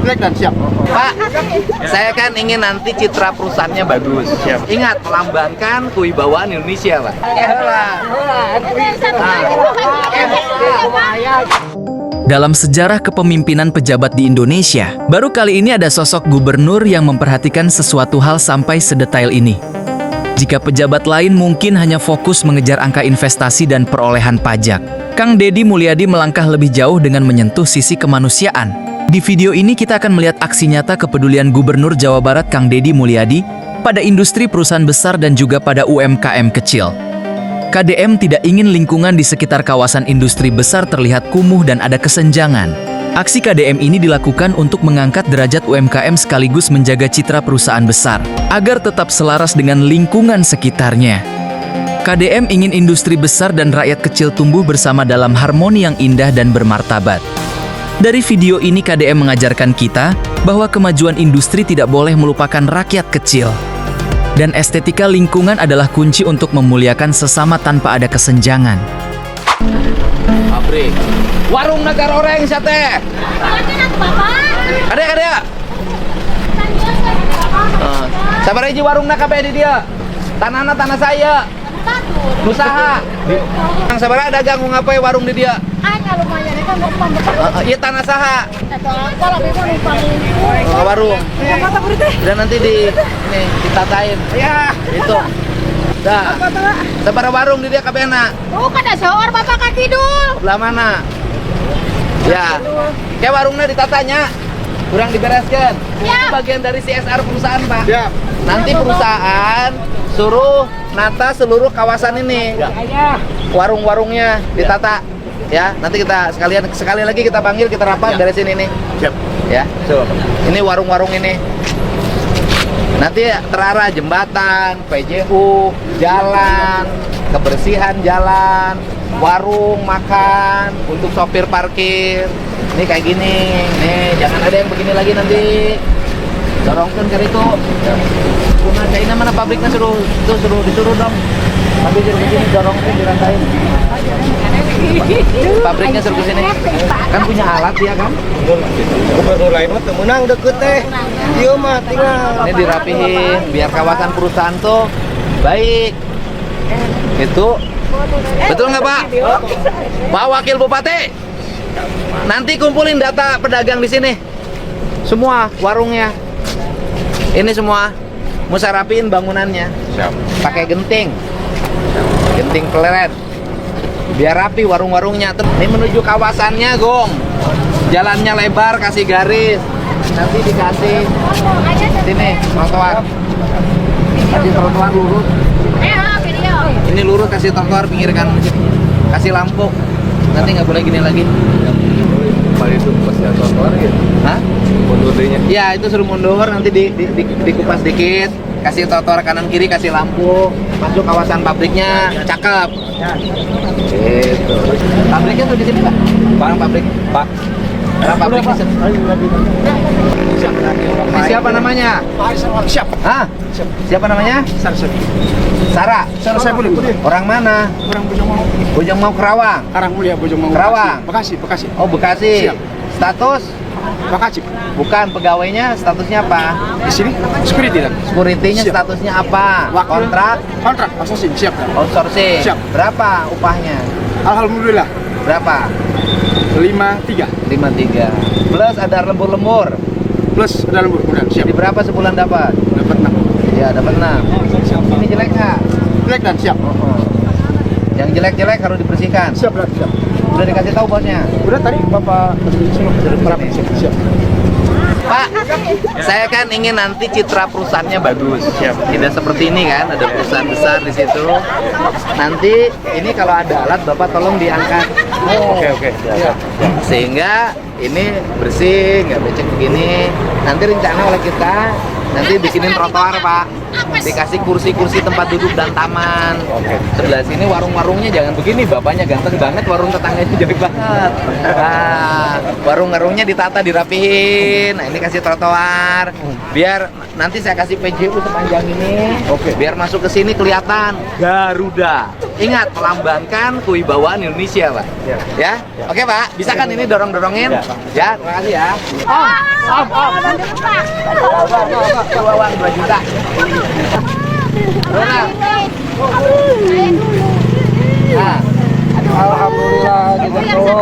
Black dan siap. Pak, saya kan ingin nanti citra perusahaannya bagus. Ingat, melambangkan kewibawaan Indonesia, Pak. Dalam sejarah kepemimpinan pejabat di Indonesia, baru kali ini ada sosok gubernur yang memperhatikan sesuatu hal sampai sedetail ini. Jika pejabat lain mungkin hanya fokus mengejar angka investasi dan perolehan pajak, Kang Deddy Mulyadi melangkah lebih jauh dengan menyentuh sisi kemanusiaan. Di video ini kita akan melihat aksi nyata kepedulian Gubernur Jawa Barat Kang Deddy Mulyadi pada industri perusahaan besar dan juga pada UMKM kecil. KDM tidak ingin lingkungan di sekitar kawasan industri besar terlihat kumuh dan ada kesenjangan. Aksi KDM ini dilakukan untuk mengangkat derajat UMKM sekaligus menjaga citra perusahaan besar, agar tetap selaras dengan lingkungan sekitarnya. KDM ingin industri besar dan rakyat kecil tumbuh bersama dalam harmoni yang indah dan bermartabat. Dari video ini KDM mengajarkan kita bahwa kemajuan industri tidak boleh melupakan rakyat kecil. Dan estetika lingkungan adalah kunci untuk memuliakan sesama tanpa ada kesenjangan. Pabrik. Warung Negara Oreng sate. Adek. Sabar aja warung nak kabeh di dia. Tanahna tanah saya. Usaha. Kang sabar dagang mau ngapain warung di dia? Iya tanah saha. Warung. Dan nanti ditatain. Ya, itu. Dah. Sabar warung di dia kabehna. Bukan ada seorang bapak kan tidur. Sebelah mana? Ya. Kayak warungnya ditatanya. Kurang dibereskan. Ya. Itu bagian dari CSR perusahaan, Pak. Ya. Nanti perusahaan suruh nata seluruh kawasan ini. Warung-warungnya ditata. Ya, nanti kita sekali lagi kita panggil, kita rapat beresin ini. Siap. Ya. Ini warung-warung ini. Nanti terarah jembatan, PJU, jalan, kebersihan jalan, warung makan, untuk sopir parkir. Ini kayak gini. Nih, jangan ada yang begini lagi nanti. Dorongkan ke itu. Kuna China mana pabriknya disuruh dong. Tapi suruh ke sini dorongkan diratain. Pabriknya suruh ke sini. Kan punya alat ya kan? Gubernur lain mah menang deket teh. Ieu mah tinggal. Ini dirapihin biar kawasan perusahaan tuh baik. Itu betul nggak Pak? Pak Wakil Bupati. Nanti kumpulin data pedagang di sini. Semua warungnya. Ini semua musa rapiin bangunannya. Siap. Pakai genting. Genting peleret. Biar rapi warung-warungnya. Ini menuju kawasannya, Gong. Jalannya lebar, kasih garis. Nanti dikasih sini trotoar. Kasih trotoar lurus. Ini lurus kasih trotoar pinggir kanan. Kasih lampu. Nanti nggak boleh gini lagi. Kemarin itu pasti trotoar gitu. Hah? Mundur dehnya. Ya, itu suruh mundur, nanti dikupas dikit. Kasih trotoar kanan kiri, kasih lampu. Masuk kawasan pabriknya, cakep. Gitu. Pabriknya tuh di sini, Pak. Barang pabrik. Pak. Barang pabrik di sini. Ini siapa namanya? Siap. Hah? Siapa namanya? Sarah. Sarah saya boleh. Orang mana? Orang Bojongmau. Bojongmau Kerawang. Karang Mulia Bojongmau. Kerawang. Bekasi. Oh, Bekasi. Siap. Status? Bekasi. Bukan, pegawainya statusnya apa? Di sini security dan Security-nya Siap. statusnya apa? Wakil. Kontrak? Kontrak outsourcing siap dan. Outsourcing? Siap. Berapa upahnya? Alhamdulillah Berapa? 53 53. Plus ada lembur-lembur. plus ada lembur kemudian siap. Jadi berapa sebulan dapat? Dapat 6. Ya, dapat 6. Ini jelek nggak? Black dan siap. Yang jelek-jelek harus dibersihkan. Siap dan siap. Udah dikasih tahu bosnya? Udah tadi Bapak suruh berapa siap. Pak, saya kan ingin nanti citra perusahaannya bagus. Tidak seperti ini kan, ada perusahaan besar di situ. Nanti ini kalau ada alat, Bapak tolong diangkat. Oke. Ya. Sehingga ini bersih, nggak becek begini. Nanti rencana oleh kita, nanti bikinin trotoar, Pak. Dikasih kursi-kursi tempat duduk dan taman. Sebelah sini warung-warungnya jangan begini, bapaknya ganteng banget, warung tetangganya jelek banget. Nah, warung-warungnya ditata, dirapihin. Nah, ini kasih trotoar. Biar nanti saya kasih PJU sepanjang ini. Biar masuk ke sini kelihatan Garuda. Ingat, melambangkan kewibawaan Indonesia, Pak. Ya. Oke, Pak. Bisa kan ini dorong-dorongin? Ya, terima kasih ya. Uang 2 juta. Nah. Alhamdulillah kita tuh.